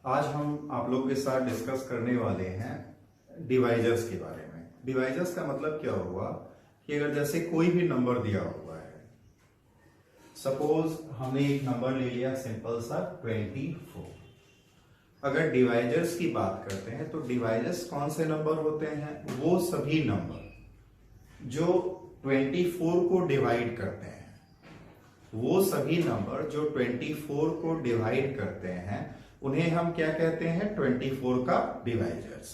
आज हम आप लोगों के साथ डिस्कस करने वाले हैं डिवाइजर्स के बारे में। डिवाइजर्स का मतलब क्या हुआ कि अगर जैसे कोई भी नंबर दिया हुआ है, सपोज हमने एक नंबर ले लिया सिंपल सा 24। अगर डिवाइजर्स की बात करते हैं तो डिवाइजर्स कौन से नंबर होते हैं? वो सभी नंबर जो 24 को डिवाइड करते हैं, वो सभी नंबर जो 24 को डिवाइड करते हैं उन्हें हम क्या कहते हैं? 24 का डिवाइजर्स।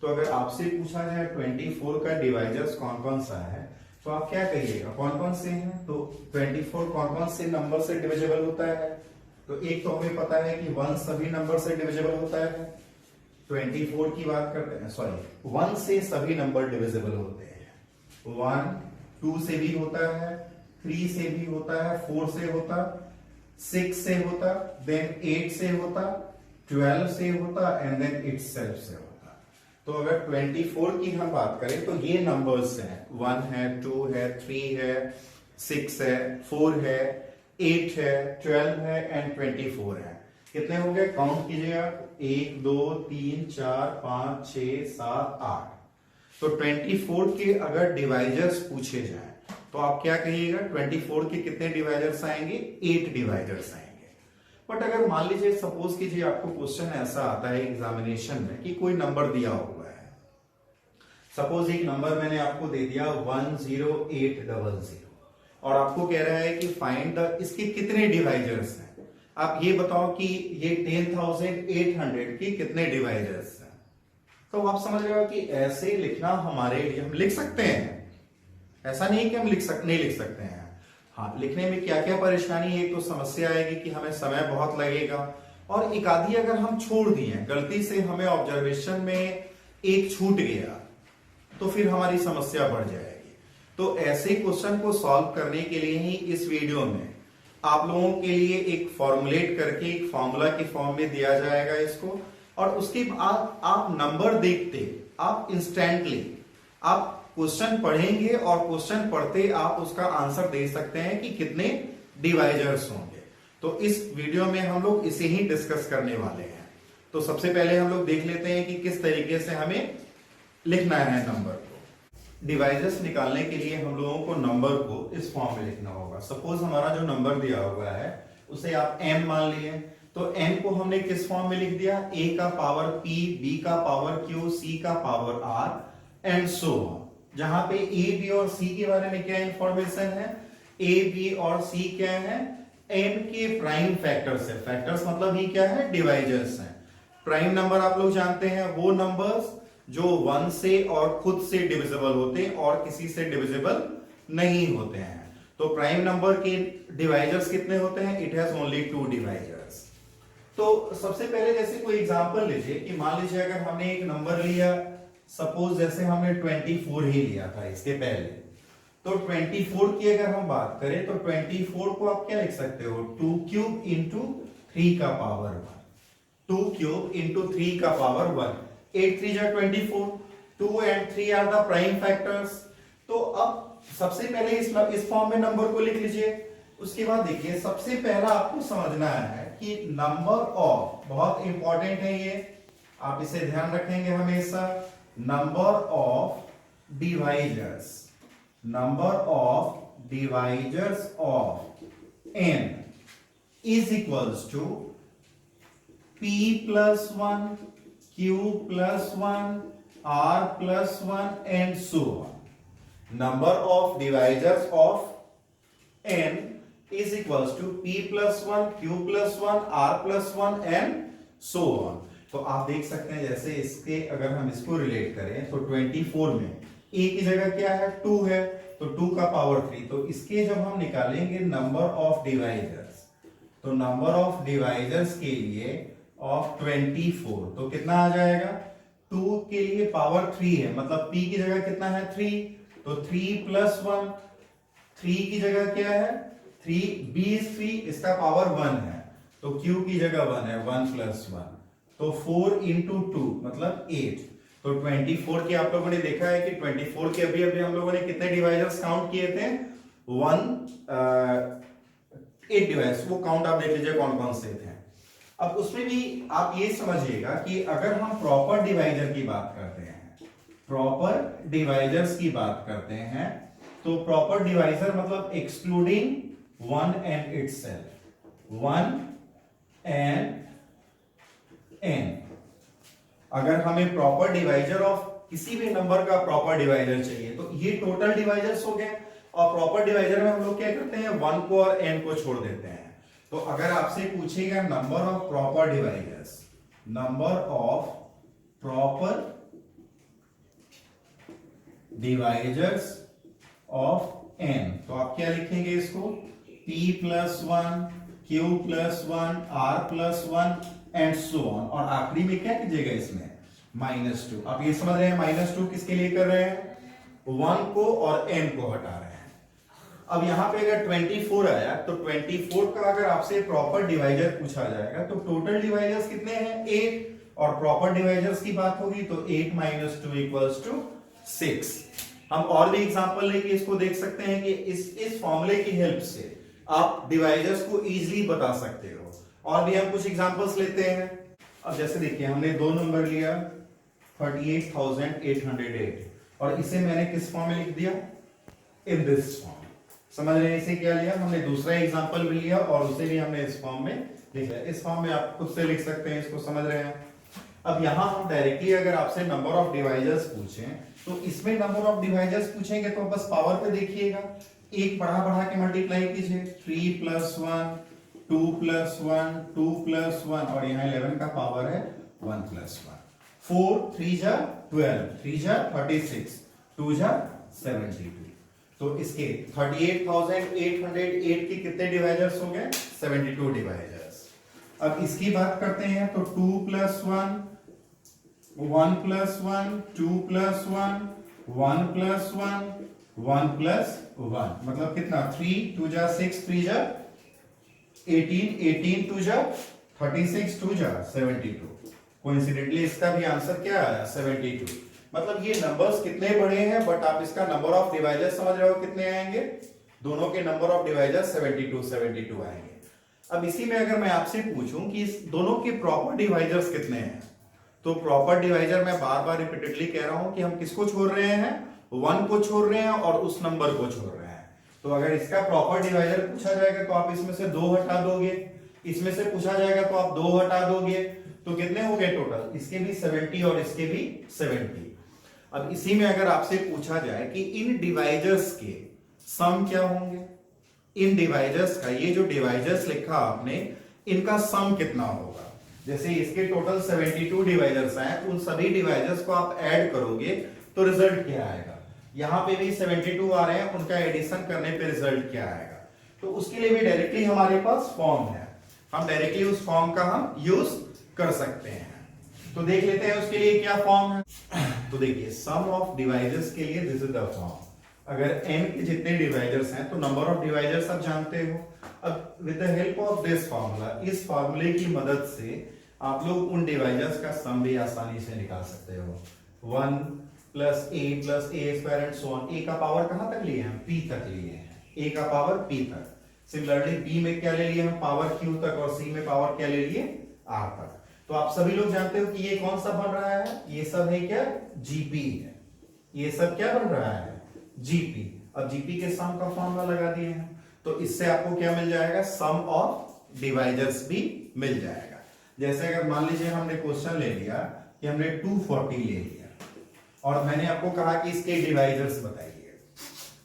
तो अगर आपसे पूछा जाए 24 का डिवाइजर्स कौन कौन सा है तो आप क्या कहिएगा? कौन कौन से हैं? तो 24 कौन कौन से नंबर से डिविजिबल होता है? तो एक तो हमें पता है कि 1 सभी नंबर से डिविजिबल होता है। 24 की बात करते हैं, सॉरी 1 से सभी नंबर डिविजिबल होते हैं। 1 2 से भी होता है, 3 से भी होता है, 4 से होता, 6 से होता, देन 8 से होता, 12 से होता एंड देन इटसेल्फ से होता। तो अगर 24 की हम बात करें तो ये नंबर्स हैं, 1 है, 2 है, 3 है, 6 है, 4 है, 8 है, 12 है एंड 24 है। कितने हो गए? काउंट कीजिएगा, 1 2 3 4 5 6 7 8। तो 24 के अगर डिवाइजर्स पूछे जाए तो आप क्या कहिएगा? 24 के कितने डिवाइजर्स आएंगे? 8 डिवाइजर्स आएंगे। बट अगर मान लीजिए सपोज कीजिए आपको क्वेश्चन ऐसा आता है एग्जामिनेशन में कि कोई नंबर दिया हुआ है, सपोज एक नंबर मैंने आपको दे दिया 10800 और आपको कह रहा है कि फाइंड द इसके कितने डिवाइजर्स हैं। आप ये बताओ कि ये 10800 की कितने डिवाइजर्स हैं। तो आप समझ रहे हो कि ऐसे लिखना हमारे लिए, हम लिख सकते हैं, ऐसा नहीं कि हम नहीं लिख सकते हैं। हाँ, लिखने में क्या क्या परेशानी है? एक तो समस्या आएगी कि हमें समय बहुत लगेगा, और एक आधी अगर हम छोड़ दिए, गलती से हमें ऑब्जर्वेशन में एक छूट गया तो फिर हमारी समस्या बढ़ जाएगी। तो ऐसे क्वेश्चन को सॉल्व करने के लिए ही इस वीडियो में आप लोगों के लिए एक फॉर्मुलेट करके एक फॉर्मूला के फॉर्म में दिया जाएगा इसको, और उसके बाद आप नंबर देखते, आप इंस्टेंटली आप क्वेश्चन पढ़ेंगे और क्वेश्चन पढ़ते आप उसका आंसर दे सकते हैं कि कितने डिवाइजर्स होंगे। तो इस वीडियो में हम लोग इसे ही डिस्कस करने वाले हैं। तो सबसे पहले हम लोग देख लेते हैं कि किस तरीके से हमें लिखना है नंबर को। डिवाइजर्स निकालने के लिए हम लोगों को नंबर को इस फॉर्म में लिखना होगा। सपोज हमारा जो नंबर दिया हुआ है उसे आप m मान लिए, तो m को हमने किस फॉर्म में लिख दिया? a का पावर p, b का पावर q, c का power r and so on. जहां पे a, b और c के बारे में क्या इंफॉर्मेशन है? a, b और c क्या है? m के प्राइम फैक्टर्स है। फैक्टर्स मतलब ही क्या है? डिवाइजर्स हैं। प्राइम नंबर आप लोग जानते हैं, वो नंबर्स जो 1 से और खुद से डिविजिबल होते हैं और किसी से डिविजिबल नहीं होते हैं। तो प्राइम नंबर के डिवाइजर्स कितने होते हैं? It has only 2 divisors. तो सबसे पहले जैसे कोई एग्जांपल लीजिए कि मान लीजिए अगर हमने एक नंबर लिया, सपोज जैसे हमने 24 ही लिया था इसके पहले, तो 24 की अगर हम बात करें तो 24 को आप क्या लिख सकते हो? 2 क्यूब इंटू 3 का पावर 1। 2 क्यूब इंटू 3 का पावर 1। 8 3 जा 24, 2 and 3 are the prime factors. तो अब सबसे पहले इस फॉर्म में नंबर को लिख लीजिए। उसके बाद देखिए, सबसे पहला आपको समझना है कि नंबर ऑफ, बहुत इंपॉर्टेंट है ये, आप इसे ध्यान रखेंगे हमेशा। Number of divisors, number of divisors of n is equals to p plus 1, q plus 1, r plus 1 and so on. Number of divisors of n is equals to p plus 1, q plus 1, r plus 1 and so on. तो आप देख सकते हैं जैसे इसके अगर हम इसको रिलेट करें तो 24 में a की जगह क्या है? 2 है, तो 2 का पावर 3। तो इसके जब हम निकालेंगे नंबर ऑफ डिवाइजर्स, तो नंबर ऑफ डिवाइजर्स के लिए ऑफ 24 तो कितना आ जाएगा? 2 के लिए पावर 3 है, मतलब p की जगह कितना है? 3, तो 3 प्लस 1, 3 की जगह क्या है? 3, b is 3, इसका पावर 1 है, तो q की जगह 1 है, 1 प्लस 1, तो 4 इंटू 2 मतलब 8। तो 24 के आप लोगों ने देखा है कि 24 के अभी अभी हम लोगों ने कितने डिवाइजर्स काउंट किए थे? 8 डिवाइस। वो काउंट आप देख लीजिए कौन कौन से थे। अब उसमें भी आप ये समझिएगा कि अगर हम प्रॉपर डिवाइजर की बात करते हैं, प्रॉपर डिवाइजर्स की बात करते हैं, तो प्रॉपर डिवाइजर मतलब excluding one and itself, one and n. अगर हमें प्रॉपर डिवाइजर ऑफ किसी भी नंबर का प्रॉपर डिवाइजर चाहिए तो ये टोटल डिवाइजर्स हो गए, और प्रॉपर डिवाइजर में हम लोग क्या करते हैं, वन को और एन को छोड़ देते हैं। तो अगर आपसे पूछेगा number of proper divisors, number of proper divisors of n, तो आप क्या लिखेंगे इसको, p plus one, q plus one, r plus one and so on, और आखिरी में क्या कीजिएगा इसमें -2। आप ये समझ रहे हैं -2 किसके लिए कर रहे हैं, 1 को और n को हटा रहे हैं। अब यहां पे अगर 24 आया तो 24 का अगर आपसे प्रॉपर डिवाइजर पूछा जाएगा तो टोटल डिवाइजर्स कितने हैं, 8, और प्रॉपर डिवाइजर्स की बात होगी तो 8 - 2 = 6। हम और भी एग्जांपल लेके इसको देख सकते हैं कि इस फॉर्मूले की हेल्प से आप डिवाइजर्स को इजीली बता सकते हो। और भी हम कुछ एग्जांपल्स लेते हैं। अब जैसे देखिए हमने दो नंबर लिया 38,808 और इसे मैंने किस फॉर्म में लिख दिया, इन दिस फॉर्म। समझ रहे हैं इसे क्या लिया हमने, दूसरा एग्जांपल भी लिया और उसे भी हमने इस फॉर्म में लिखा। इस फॉर्म में आप खुद से लिख सकते हैं, इसको समझ रहे हैं। अब यहां हम डायरेक्टली अगर आपसे नंबर ऑफ डिवाइजर्स पूछें तो इसमें नंबर ऑफ डिवाइजर्स पूछेंगे तो बस पावर पे देखिएगा, एक बढ़ा के मल्टीप्लाई कीजिए, 3 + 1, 2 + 1, 2 + 1, और यहाँ 11 का पावर है 1 + 1, 4 3 जा 12, 3 जा 36, 2 जा 72। तो इसके 38,808 के कितने डिवाइजर्स हो गए, 72 डिवाइजर्स। अब इसकी बात करते हैं तो 2 + 1, 1 + 1, 2 + 1, 1 + 1, 1 + 1, मतलब कितना, 3 2 जा 6, 3 जा 18, 18 2 जा 36, 2 जा 72। कोइंसिडेंटली इसका भी आंसर क्या आया, 72। मतलब ये नंबर्स कितने बड़े हैं, बट आप इसका नंबर ऑफ डिवाइजर्स समझ रहे हो कितने आएंगे, दोनों के नंबर ऑफ डिवाइजर्स 72 आएंगे। अब इसी में अगर मैं आपसे पूछूं कि इस दोनों के प्रॉपर डिवाइजर्स कितने हैं, तो प्रॉपर डिवाइजर मैं बार बार रिपीटेडली कह रहा हूं कि हम किसको छोड़ रहे हैं, 1 को छोड़ रहे हैं और उस नंबर को छोड़ रहे हैं। तो अगर इसका प्रॉपर डिवाइजर पूछा जाएगा तो आप इसमें से 2 हटा दोगे, इसमें से पूछा जाएगा तो आप 2 हटा दोगे, तो कितने हो गए टोटल, इसके भी 70 और इसके भी 70। अब इसी में अगर आपसे पूछा जाए कि इन डिवाइजर्स के सम क्या होंगे, इन डिवाइजर्स का, ये जो डिवाइजर्स लिखा आपने, इनका सम कितना होगा। जैसे इसके टोटल 72 डिवाइजर्स हैं, उन सभी डिवाइजर्स को आप ऐड करोगे तो रिजल्ट क्या आएगा, यहां पे भी 72 आ रहे हैं, उनका एडिशन करने पे रिजल्ट क्या आएगा। तो उसके लिए भी डायरेक्टली हमारे पास फॉर्म है, हम डायरेक्टली उस फॉर्म का हम यूज कर सकते हैं। तो देख लेते हैं उसके लिए क्या फॉर्म है। तो देखिए सम ऑफ डिवाइजर्स के लिए दिस इज द फॉर्म। अगर n के जितने डिवाइजर्स हैं तो नंबर ऑफ डिवाइजर्स आप जानते हो। अब with the help of this formula, इस फार्मूले की मदद से आप लोग उन डिवाइजर्स का सम भी आसानी से निकाल सकते हो। 1 + a + a² and so on. a का पावर कहां तक लिए हैं, p तक लिए हैं, a का पावर p तक। सिमिलरली b में क्या ले लिए हम, पावर q तक, और c में पावर क्या ले लिए, r तक। तो आप सभी लोग जानते हो कि ये कौन सा बन रहा है, ये सब है क्या, जीपी है। ये सब क्या बन रहा है, जीपी। अब जीपी के सम का फॉर्मूला लगा दिए हैं, तो इससे आपको क्या मिल जाएगा, सम ऑफ डिवाइजर्स भी मिल जाएगा। जैसे अगर मान लीजिए हमने क्वेश्चन ले लिया कि हमने 240 ले लिया और मैंने आपको कहा कि इसके डिवाइजर्स बताइए,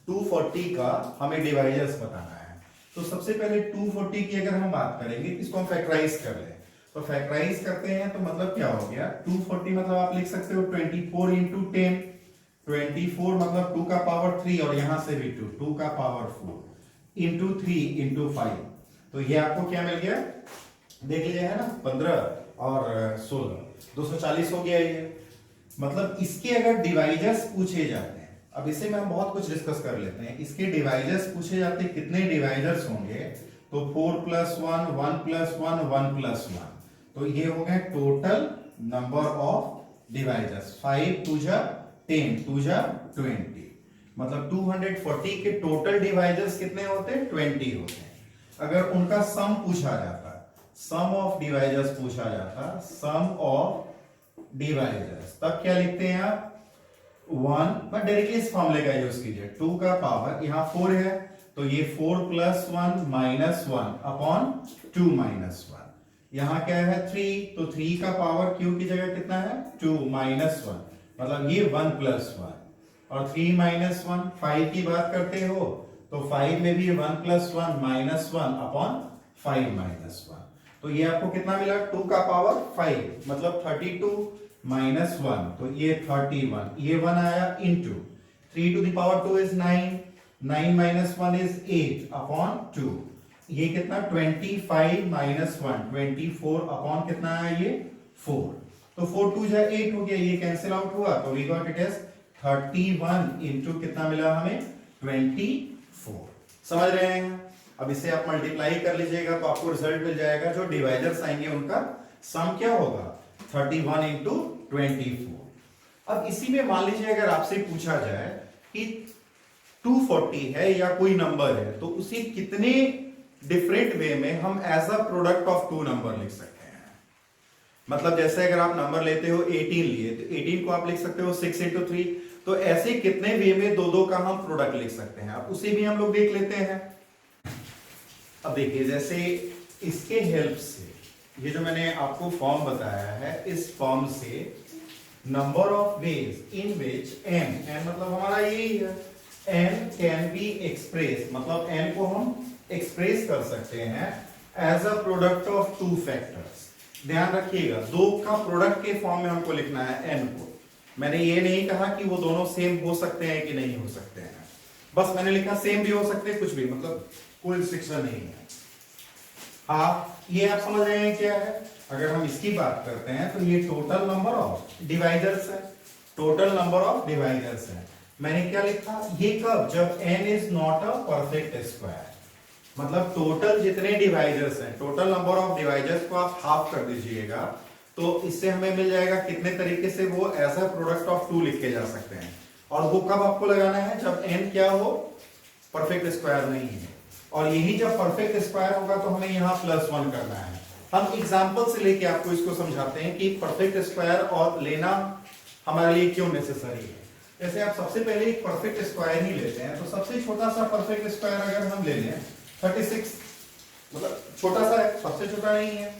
240 का हमें डिवाइजर्स बताना है। तो सबसे पहले 240 की अगर हम बात करेंगे, इसको हम फैक्टराइज कर लें, तो फैक्टराइज करते हैं तो मतलब क्या हो गया, 240 मतलब आप लिख सकते हो 24 × 10, 24 मतलब 2 का पावर 3 और यहां से भी 2 का पावर 4 × 3 × 5। तो ये आपको क्या मिल गया, देख लीजिए, है ना, 15 और 16, 240 हो गया ये। मतलब इसके अगर डिवाइजर्स पूछे जाते हैं, अब इसे में हम बहुत कुछ डिस्कस कर लेते हैं, इसके डिवाइजर्स पूछे जाते हैं, कितने डिवाइजर्स होंगे, तो 4 + 1, 1 + 1, 1 + 1, तो ये हो गए टोटल नंबर ऑफ डिवाइजर्स। 5 2 जा 10, 2 जा 20, मतलब 240 के टोटल डिवाइजर्स कितने होते हैं, 20 होते हैं। अगर उनका सम पूछा जाता, सम ऑफ डिवाइजर्स पूछा जाता, सम ऑफ डिवाइजर्स, तब क्या लिखते हैं आप 1, बट डायरेक्टली इस फॉर्मूले का यूज कीजिए, 2 का पावर यहां 4 है तो ये 4 प्लस 1 माइनस 1 अपॉन 2 माइनस 1, यहां क्या है 3, तो 3 का पावर क्यू की जगह कितना है 2 माइनस 1, मतलब ये 1 प्लस 1, और 3 माइनस 1 5 की बात करते हो तो 5 में भी 1 प्लस 1 माइनस 1 अपॉन 5 माइनस 1, तो ये आपको कितना मिला 2 का पावर 5, मतलब 32 माइनस 1, तो ये 31, ये 1 आया into 3 to the power 2 is 9, 9 minus 1 is 8 upon 2, ये कितना 25 माइनस 1 24 अपॉन कितना आया ये 4, तो 4 2 जा 8 हो गया, ये कैंसिल आउट हुआ, तो we got it as 31 into कितना मिला हमें 24, समझ रहे हैं। अब इसे आप मल्टीप्लाई कर लीजिएगा तो आपको रिजल्ट मिल जाएगा, जो डिवाइजर्स आएंगे उनका सम क्या होगा 31 इंटू 24। अब इसी में मान लीजिए अगर आपसे पूछा जाए कि 240 है या कोई नंबर है तो उसे कितने डिफरेंट वे में हम as a product of two number लिख सकते हैं। मतलब जैसे अगर आप नंबर लेते हो 18 लिए तो 18 को आप लिख सकते हो 6 इंटू 3, तो ऐसे कितने वे में दो का हम प्रोडक्ट लिख सकते हैं, अब उसे भी हम लोग देख लेते हैं। अब देखिए जैसे इसके हेल्प से, ये जो मैंने आपको फॉर्म बताया है, इस फॉर्म से number of ways in which n मतलब हमारा यही है, n कैन बी एक्सप्रेस, मतलब n को हम एक्सप्रेस कर सकते हैं as a product of two factors. ध्यान रखिएगा, दो का प्रोडक्ट के फॉर्म में हमको लिखना है n को। मैंने ये नहीं कहा कि वो दोनों सेम हो सकते हैं कि नहीं हो सकते हैं, बस मैंने लिखा सेम भी हो सकते हैं, कुछ भी, मतलब कोई रिस्ट्रिक्शन नहीं है। हाँ, ये आप समझ रहे हैं क्या है। अगर हम इसकी बात करते हैं तो ये टोटल नंबर ऑफ डिवाइजर्स है, टोटल नंबर ऑफ डिवाइजर्स है। मैंने क्या लिखा, ये कब, जब n is not a perfect square, मतलब टोटल जितने डिवाइजर्स हैं, टोटल नंबर ऑफ डिवाइजर्स को आप हाफ कर दीजिएगा तो इससे हमें मिल जाएगा कितने तरीके से वो as a product of two लिखे जा सकते हैं। और वो कब आपको लगाना है, जब n क्या हो, परफेक्ट स्क्वायर नहीं है, और यही जब परफेक्ट स्क्वायर होगा तो हमें यहाँ +1 करना है। हम एग्जांपल से लेके आपको इसको समझाते हैं कि परफेक्ट स्क्वायर और लेना हमारे लिए क्यों नेसेसरी है। जैसे आप सबसे पहले एक परफेक्ट स्क्वायर ही लेते हैं, तो सबसे छोटा सा परफेक्ट स्क्वायर अगर हम ले लें 36, मतलब छोटा सा है, सबसे छोटा नहीं है,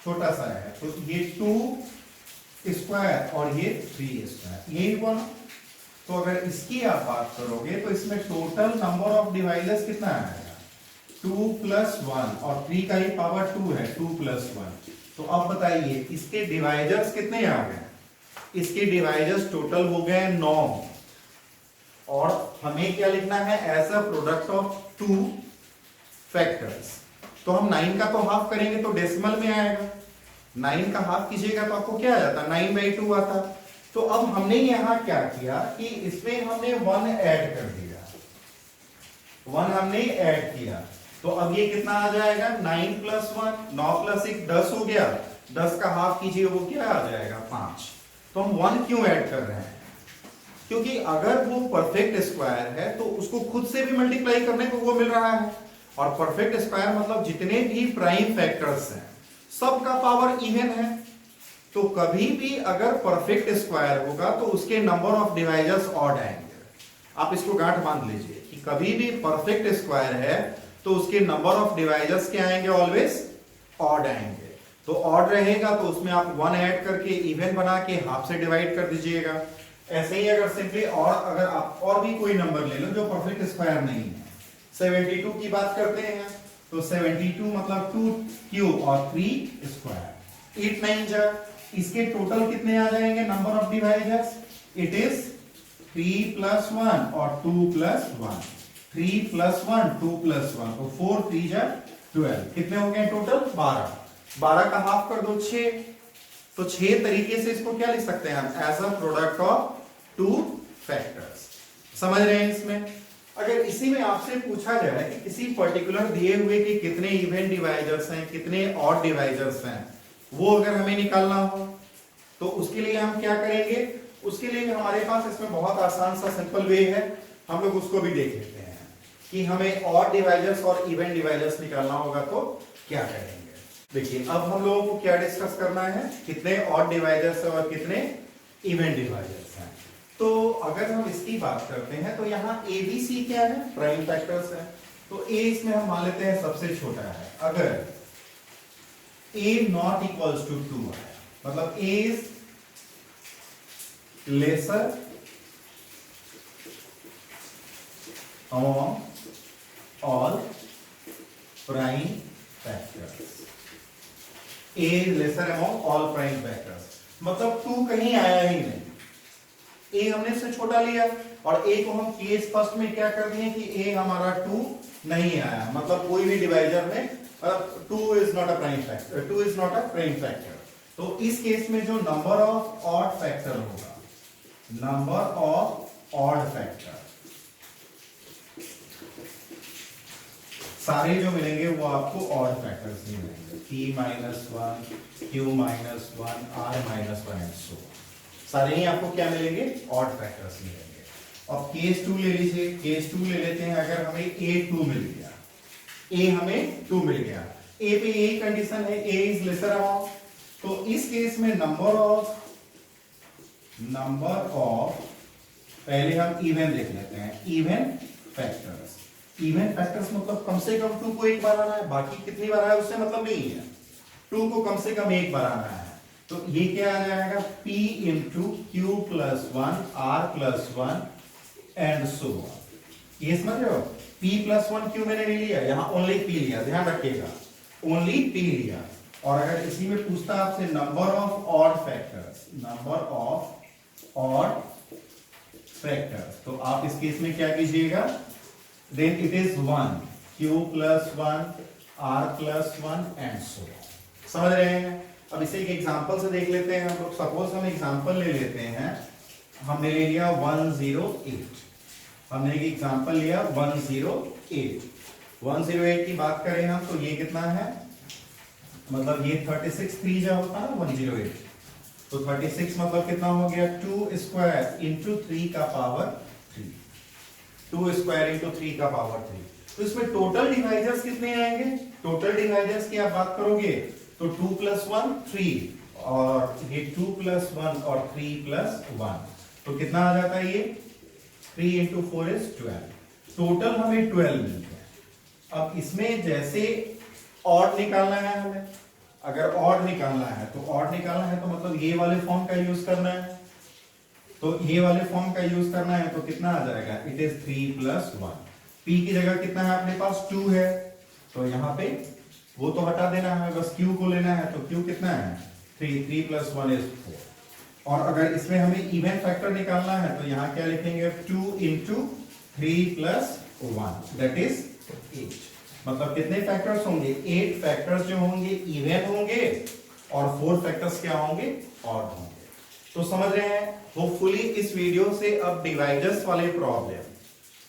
छोटा सा है, तो ये 2 स्क्वायर और ये 3 स्क्वायर, यही हुआ ना। तो अगर इसकी आप बात करोगे तो इसमें टोटल नंबर ऑफ डिवाइजर्स कितना आएगा 2 + 1, और 3 का ही पावर 2 है, 2 + 1। तो अब बताइए इसके डिवाइजर्स कितने आ गए, इसके डिवाइजर्स टोटल हो गए 9, और हमें क्या लिखना है, as a product of two factors. तो हम 9 का तो हाफ करेंगे तो डेसिमल में आएगा, 9 का हाफ कीजिएगा तो आपको क्या आ जाता, 9/2 आता। तो अब हमने यहां क्या किया कि इसमें हमने 1 ऐड कर दिया, 1 हमने ऐड किया, तो अब ये कितना आ जाएगा 9 + 1, 9 + 1 10 हो गया, 10 का हाफ कीजिए वो क्या आ जाएगा 5। तो हम 1 क्यों ऐड कर रहे हैं, क्योंकि अगर वो परफेक्ट स्क्वायर है तो उसको खुद से भी मल्टीप्लाई करने को वो मिल रहा है, और परफेक्ट स्क्वायर मतलब जितने भी प्राइम फैक्टर्स हैं सबका पावर इवन है। तो कभी भी अगर परफेक्ट स्क्वायर होगा तो उसके नंबर ऑफ डिवाइजर्स ऑड आएंगे। आप इसको गांठ बांध लीजिए कि कभी भी परफेक्ट स्क्वायर है तो उसके नंबर ऑफ डिवाइजर्स क्या आएंगे, ऑलवेज ऑड आएंगे। तो ऑड रहेगा तो उसमें आप 1 ऐड करके इवन बना के हाफ से डिवाइड कर दीजिएगा। ऐसे ही अगर सिंपली और अगर आप और भी कोई नंबर ले लो जो परफेक्ट स्क्वायर नहीं है, 72 की बात करते हैं तो 72 मतलब 2³ और 3 स्क्वायर, 8 9 जा, इसके टोटल कितने आ जाएंगे number of divisors, it is 3 + 1 और 2 + 1, 3 + 1 2 + 1, तो 4 3 जा 12, कितने हो गए टोटल 12, 12 का हाफ कर दो 6, तो 6 तरीके से इसको क्या लिख सकते हैं हम, as a product of two factors. समझ रहे हैं इसमें। अगर इसी में आपसे पूछा जाए कि किसी पर्टिकुलर दिए हुए कि कितने इवन डिवाइजर्स हैं, कितने ऑड डिवाइजर्स हैं, वो अगर हमें निकालना हो तो उसके लिए हम क्या करेंगे, उसके लिए हमारे पास इसमें बहुत आसान सा सिंपल वे है, हम लोग उसको भी देख लेते हैं कि हमें ऑड डिवाइजर्स और इवन डिवाइजर्स निकालना होगा तो क्या करेंगे। देखिए अब हम लोगों को क्या डिस्कस करना है, कितने ऑड डिवाइजर्स और कितने इवन डिवाइजर्स हैं। तो अगर हम इसकी बात करते हैं तो यहाँ ABC क्या है, प्राइम फैक्टर्स है। तो A इसमें हम मान लेते हैं सबसे छोटा है। अगर A नॉट इक्वल्स टू 2 है, मतलब A is lesser among all prime factors, A lesser among all prime factors, मतलब 2 कहीं आया ही नहीं, A हमने से छोटा लिया और A को हम केस फर्स्ट में क्या कर दिए कि A हमारा 2 नहीं आया, मतलब कोई भी डिवाइजर में 2 is not a prime factor, 2 is not a prime factor. तो इस केस में जो नंबर ऑफ ऑड फैक्टर होगा, नंबर ऑफ ऑड फैक्टर सारे जो मिलेंगे वो आपको ऑड फैक्टर्स ही मिलेंगे, P-1, Q-1, R-1 and so सारे ही आपको क्या मिलेंगे, ऑड फैक्टर्स मिलेंगे। अब केस 2 ले लीजिए, केस 2 ले लेते हैं। अगर हमें A2 मिल गया, A हमें 2 मिल गया, A पे यही कंडीशन है, A इज लेसर अमाउंट, तो इस केस में नंबर ऑफ पहले हम इवन देख लेते हैं, इवन फैक्टर्स। इवन फैक्टर्स मतलब कम से कम 2 को एक बार आना है, बाकी कितनी बार आया उससे मतलब नहीं है, 2 को कम से कम एक बार आना है। तो ये क्या आ जाएगा, P into Q plus 1 R+1 and so on. ये समझ रहे हो, P प्लस 1 Q मैंने नहीं लिया, यहां ओनली P लिया, ध्यान रखिएगा, ओनली P लिया। और अगर इसी में पूछता आपसे number of odd factors, number of odd factors, तो आप इस केस में क्या कीजिएगा, then it is 1, Q plus 1, R+1 and so on। समझ रहे हैं। अब इसे एक एग्जांपल से देख लेते हैं हम लोग। सपोज हम एग्जांपल ले लेते हैं, हमने ले लिया 108, हमने एक एग्जांपल लिया 108। 108 की बात करें हम तो ये कितना है, मतलब ये 36 3 जा होता है ना 108, तो 36 मतलब कितना हो गया, 2 स्क्वायर इंटू 3 का पावर 3, 2 स्क्वायर इंटू 3 का पावर 3। तो इसमें टोटल डिवाइजर्स कितने आएंगे, टोटल डिवाइजर्स की आप बात करोगे तो 2 + 1 3 और ये 2 + 1 और 3 + 1, तो कितना आ जाता है ये 3 इंटू 4 इज 12, टोटल हमें 12 मिल गया। अब इसमें जैसे ऑड निकालना है हमें, अगर ऑड निकालना है तो ऑड निकालना है तो मतलब ये वाले फॉर्म का यूज करना है, तो ये वाले फॉर्म का यूज करना है तो कितना आ जाएगा, इट इज 3 + 1। P की जगह कितना है अपने पास 2 है, तो यहाँ पे वो तो हटा देना है, बस Q को लेना है, तो Q कितना है 3 + 1 इज 4। और अगर इसमें हमें इवन फैक्टर निकालना है तो यहाँ क्या लिखेंगे 2 इंटू 3 + 1 दैट इज 8। मतलब कितने फैक्टर्स होंगे, 8 फैक्टर्स जो होंगे इवन होंगे और 4 फैक्टर्स क्या होंगे, ऑड होंगे। तो समझ रहे हैं। होपफुली इस वीडियो से अब डिवाइजर्स वाले प्रॉब्लम,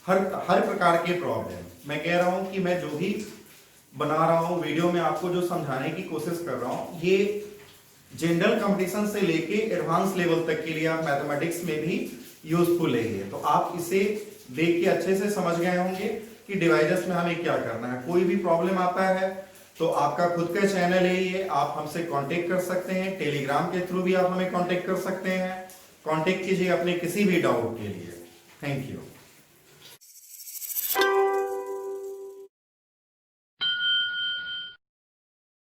हर प्रकार के प्रॉब्लम, मैं कह रहा हूं कि मैं जो भी बना रहा हूं वीडियो में आपको जो समझाने की कोशिश कर रहा हूं, ये जनरल कंपटीशन से लेके एडवांस लेवल तक के लिए आप मैथमेटिक्स में भी यूजफुल है। तो आप इसे देख के अच्छे से समझ गए होंगे कि डिवाइजर्स में हमें क्या करना है। कोई भी प्रॉब्लम आता है तो आपका खुद का चैनल है ये, आप हमसे कांटेक्ट कर सकते हैं, टेलीग्राम के थ्रू भी आप हमें कांटेक्ट कर सकते हैं। कांटेक्ट कीजिए अपने किसी भी डाउट के लिए। Thank you.